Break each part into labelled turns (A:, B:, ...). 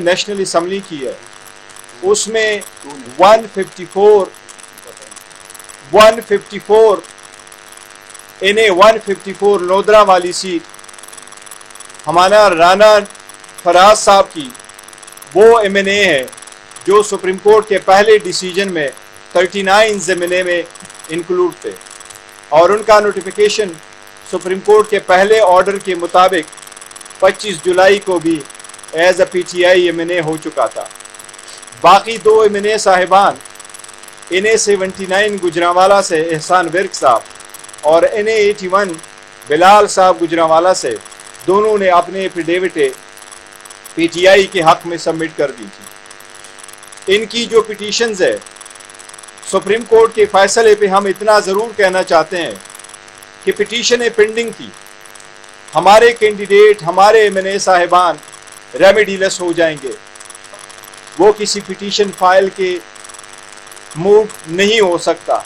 A: National assembly کی ہے اس میں 154 انہیں 154 لودرا والی سیٹ ہمارا رانا فراز صاحب کی وہ ایم این اے ہے جو سپریم کورٹ کے پہلے ڈیسیجن میں 39 ضمنے میں انکلوڈ تھے اور ان کا نوٹیفیکیشن سپریم کورٹ کے پہلے آرڈر کے مطابق 25 جولائی کو بھی as a P T I M N A ہو چکا تھا. باقی دو ایم این اے صاحبان این اے 79 گجرانوالہ سے احسان ورک صاحب اور این اے 81 بلال صاحب گجرانوالہ سے دونوں نے اپنے ایفیڈیوٹ پی ٹی آئی کے حق میں سبمٹ کر دی تھی. ان کی جو پٹیشنز ہے سپریم کورٹ کے فیصلے پہ ہم اتنا ضرور کہنا چاہتے ہیں کہ پٹیشنیں پینڈنگ تھی. ہمارے کینڈیڈیٹ ہمارے ایم این اے صاحبان ریمیڈی لیس ہو جائیں گے. وہ کسی پٹیشن فائل کے موو نہیں ہو سکتا.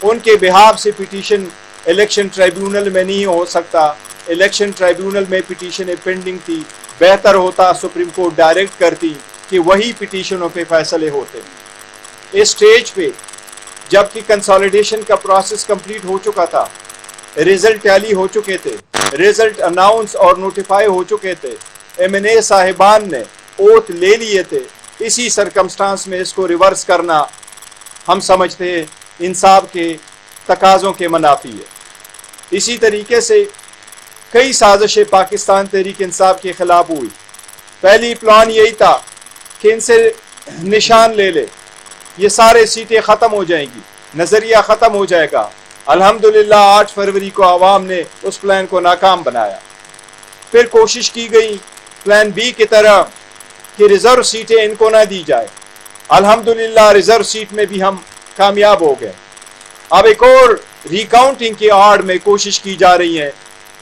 A: ان کے بہاف سے پٹیشن الیکشن ٹرائیبیونل میں نہیں ہو سکتا. الیکشن ٹرائیبیونل میں پٹیشنیں پینڈنگ تھی. بہتر ہوتا سپریم کورٹ ڈائریکٹ کرتی کہ وہی پٹیشنوں پہ فیصلے ہوتے. اس سٹیج پہ جبکہ کنسالیڈیشن کا پروسیس کمپلیٹ ہو چکا تھا, ریزلٹ ٹیلی ہو چکے تھے, ریزلٹ اناؤنس اور نوٹیفائی ہو چکے تھے, ایم این اے صاحبان نے اوتھ لے لیے تھے. اسی سرکمسٹانس میں اس کو ریورس کرنا ہم سمجھتے ہیں انصاف کے تقاضوں کے منافی ہے. اسی طریقے سے کئی سازشیں پاکستان تحریک انصاف کے خلاف ہوئی. پہلی پلان یہی تھا کہ ان سے نشان لے لے, یہ سارے سیٹیں ختم ہو جائیں گی, نظریہ ختم ہو جائے گا. الحمدللہ 8 فروری کو عوام نے اس پلان کو ناکام بنایا. پھر کوشش کی گئی پلان بی کی طرح کہ ریزرو سیٹیں ان کو نہ دی جائے. الحمدللہ ریزرو سیٹ میں بھی ہم کامیاب ہو گئے. اب ایک اور ریکاؤنٹنگ کی آڑ میں کوشش کی جا رہی ہے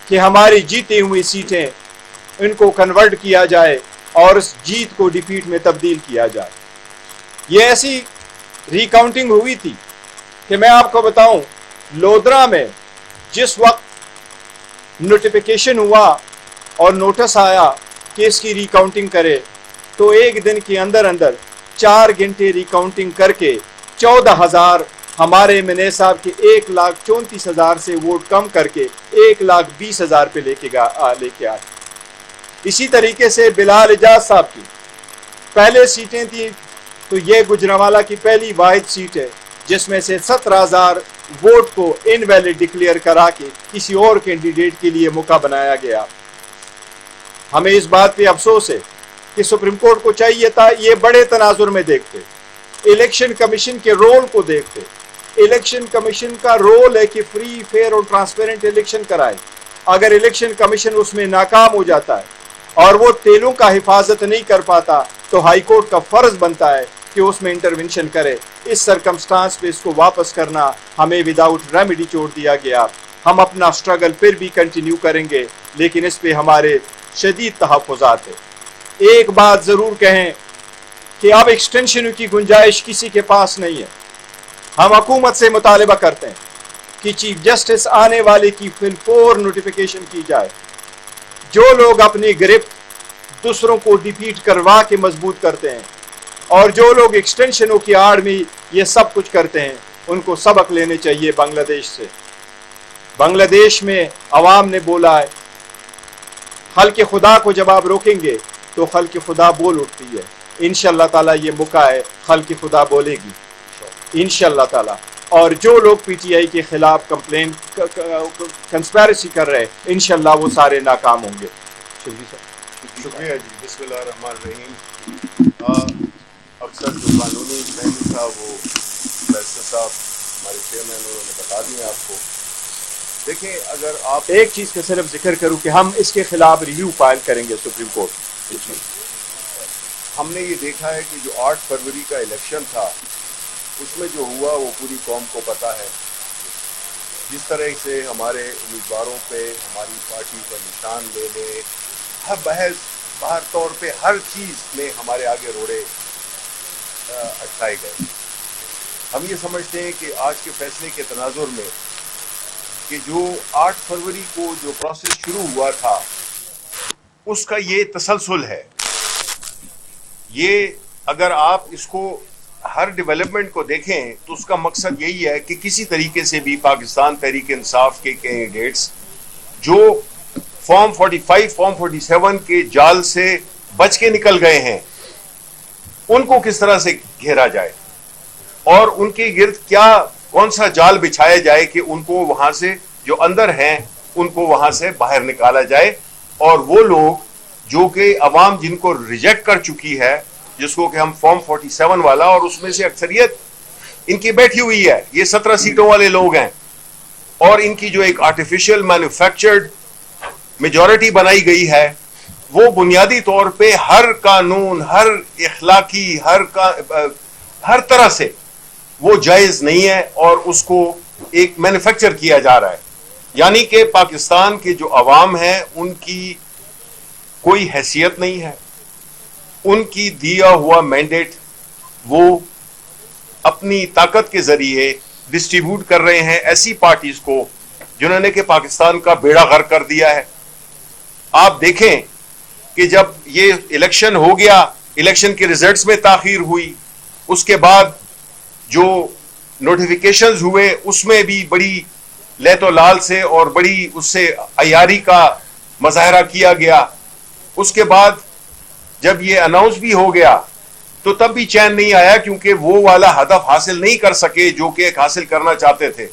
A: کہ ہماری جیتی ہوئی سیٹیں ان کو کنورٹ کیا جائے اور اس جیت کو ڈیفیٹ میں تبدیل کیا جائے. یہ ایسی ریکاؤنٹنگ ہوئی تھی کہ میں آپ کو بتاؤں, لودرا میں جس وقت نوٹیفیکیشن ہوا اور نوٹس آیا کہ اس کی ریکاؤنٹنگ کرے تو ایک دن کے اندر 4 گھنٹے ریکاؤنٹنگ کر کے 14,000 ہمارے ایم این اے صاحب کے 1,34,000 سے ووٹ کم کر کے 1,20,000 پہ لے کے آئے. اسی طریقے سے بلال اجاز صاحب کی پہلے سیٹیں تھیں تو یہ گجرانوالہ کی پہلی واحد سیٹ ہے جس میں سے 17,000 ووٹ کو انویلڈ ڈکلیئر کرا کے کسی اور کینڈیڈیٹ کے لیے موقع بنایا گیا. ہمیں اس بات پہ افسوس ہے کہ سپریم کورٹ کو چاہیے تھا یہ بڑے تناظر میں دیکھتے, الیکشن کمیشن کے رول کو دیکھتے. الیکشن کمیشن کا رول ہے کہ فری, فیئر اور ٹرانسپیرنٹ الیکشن کرائے. اگر الیکشن کمیشن اس میں ناکام ہو جاتا ہے اور وہ تیلوں کا حفاظت نہیں کر پاتا تو ہائی کورٹ کا فرض بنتا ہے کہ اس میں انٹرونشن کرے. اس سرکمسٹانس پہ اس کو واپس کرنا ہمیں وداؤٹ ریمیڈی چھوڑ دیا گیا. ہم اپنا سٹرگل پھر بھی کنٹینیو کریں گے لیکن اس پہ ہمارے شدید تحفظات ہیں. ایک بات ضرور کہیں کہ اب ایکسٹینشن کی گنجائش کسی کے پاس نہیں ہے. ہم حکومت سے مطالبہ کرتے ہیں کہ چیف جسٹس آنے والے کی فور نوٹیفیکیشن کی جائے. جو لوگ اپنی گرفت دوسروں کو ڈیفیٹ کروا کے مضبوط کرتے ہیں اور جو لوگ ایکسٹینشنوں کی آڑ میں یہ سب کچھ کرتے ہیں ان کو سبق لینے چاہیے بنگلہ دیش سے. بنگلہ دیش میں عوام نے بولا ہے خلق خدا کو جب آپ روکیں گے تو خلق خدا بول اٹھتی ہے. انشاءاللہ تعالیٰ یہ موقع ہے خلق خدا بولے گی انشاءاللہ تعالیٰ. اور جو لوگ پی ٹی آئی کے خلاف کمپلین کنسپیرسی کر رہے ہیں انشاءاللہ وہ سارے ناکام ہوں گے.
B: شکریہ جی. بسم اللہ الرحمن الرحیم. اکثر جو قانونی مہنگی تھا وہ بیرسٹر صاحب ہمارے چیئرمین انہوں نے بتا دیا آپ کو. دیکھیں اگر آپ
A: ایک چیز کا صرف ذکر کروں کہ ہم اس کے خلاف ریویو فائل کریں گے سپریم کورٹ.
B: ہم نے یہ دیکھا ہے کہ جو 8 فروری کا الیکشن تھا اس میں جو ہوا وہ پوری قوم کو پتہ ہے. جس طرح سے ہمارے امیدواروں پہ ہماری پارٹی کا نشان لے لے, ہر بحث باہر طور پہ ہر چیز میں ہمارے آگے روڑے اٹھائے گئے. ہم یہ سمجھتے ہیں کہ آج کے فیصلے کے تناظر میں کہ جو 8 فروری کو جو پروسیس شروع ہوا تھا اس کا یہ تسلسل ہے یہ اگر آپ اس کو ہر ڈیولپمنٹ کو دیکھیں تو اس کا مقصد یہی ہے کہ کسی طریقے سے بھی پاکستان تحریک انصاف کے کینڈیڈیٹس جو فارم 45 فارم 47 کے جال سے بچ کے نکل گئے ہیں ان کو کس طرح سے گھیرا جائے اور ان کے گرد کون سا جال بچھایا جائے کہ ان کو وہاں سے جو اندر ہیں ان کو وہاں سے باہر نکالا جائے، اور وہ لوگ جو کہ عوام جن کو ریجیکٹ کر چکی ہے، جس کو کہ ہم فارم 47 والا، اور اس میں سے اکثریت ان کی بیٹھی ہوئی ہے، یہ 17 سیٹوں والے لوگ ہیں، اور ان کی جو ایک آرٹیفیشل مینوفیکچرڈ میجورٹی بنائی گئی ہے وہ بنیادی طور پہ ہر قانون، ہر اخلاقی، ہر طرح سے وہ جائز نہیں ہے، اور اس کو ایک مینوفیکچر کیا جا رہا ہے. یعنی کہ پاکستان کے جو عوام ہیں ان کی کوئی حیثیت نہیں ہے، ان کی دیا ہوا مینڈیٹ وہ اپنی طاقت کے ذریعے ڈسٹریبیوٹ کر رہے ہیں ایسی پارٹیز کو جنہوں نے کہ پاکستان کا بیڑا غرق کر دیا ہے. آپ دیکھیں کہ جب یہ الیکشن ہو گیا، الیکشن کے ریزلٹس میں تاخیر ہوئی، اس کے بعد جو نوٹیفیکیشنز ہوئے اس میں بھی بڑی لیت و لال سے اور بڑی اس سے عیاری کا مظاہرہ کیا گیا. اس کے بعد جب یہ اناؤنس بھی ہو گیا تو تب بھی چین نہیں آیا، کیونکہ وہ والا ہدف حاصل نہیں کر سکے جو کہ ایک حاصل کرنا چاہتے تھے.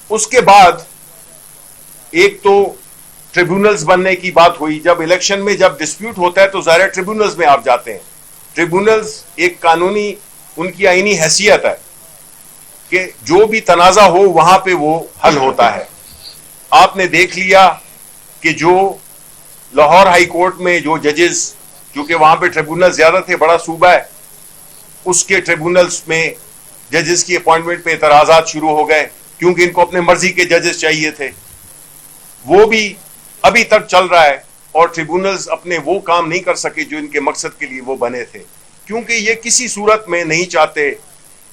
B: اس کے بعد ایک تو ٹریبونلز بننے کی بات ہوئی. جب الیکشن میں جب ڈسپیوٹ ہوتا ہے تو ظاہر ٹریبونلز میں آپ جاتے ہیں. ٹریبونلز ایک قانونی ان کی آئینی حیثیت ہے کہ جو بھی تنازع ہو وہاں پہ وہ حل ہوتا ہے. آپ نے دیکھ لیا کہ جو لاہور ہائی کورٹ میں جو ججز، کیونکہ وہاں پہ ٹریبونل زیادہ تھے، بڑا صوبہ ہے، اس کے ٹریبونلز میں ججز کی اپوائنٹمنٹ پہ اعتراضات شروع ہو گئے کیونکہ ان کو اپنے مرضی کے ججز چاہیے تھے. وہ بھی ابھی تک چل رہا ہے، اور ٹریبونلز اپنے وہ کام نہیں کر سکے جو ان کے مقصد کے لیے وہ بنے تھے، کیونکہ یہ کسی صورت میں نہیں چاہتے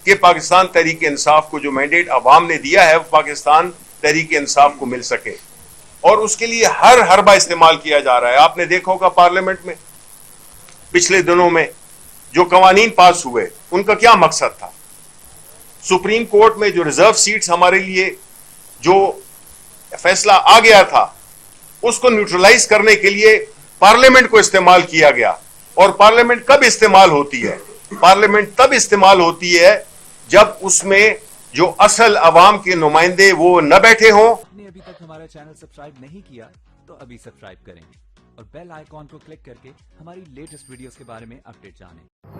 B: کہ پاکستان تحریک انصاف کو جو مینڈیٹ عوام نے دیا ہے وہ پاکستان تحریک انصاف کو مل سکے، اور اس کے لیے ہر حربہ استعمال کیا جا رہا ہے. آپ نے دیکھا ہوگا پارلیمنٹ میں پچھلے دنوں میں جو قوانین پاس ہوئے ان کا کیا مقصد تھا. سپریم کورٹ میں جو ریزرو سیٹس ہمارے لیے جو فیصلہ آ گیا تھا اس کو نیوٹرلائز کرنے کے لیے پارلیمنٹ کو استعمال کیا گیا. اور پارلیمنٹ کب استعمال ہوتی ہے؟ پارلیمنٹ تب استعمال ہوتی ہے جب اس میں جو اصل عوام کے نمائندے وہ نہ بیٹھے ہوں.
C: آپ نے ابھی تک ہمارا چینل سبسکرائب نہیں کیا تو ابھی سبسکرائب کریں اور بیل آئیکن کو کلک کر کے ہماری لیٹسٹ ویڈیوز کے بارے میں اپڈیٹ جانیں.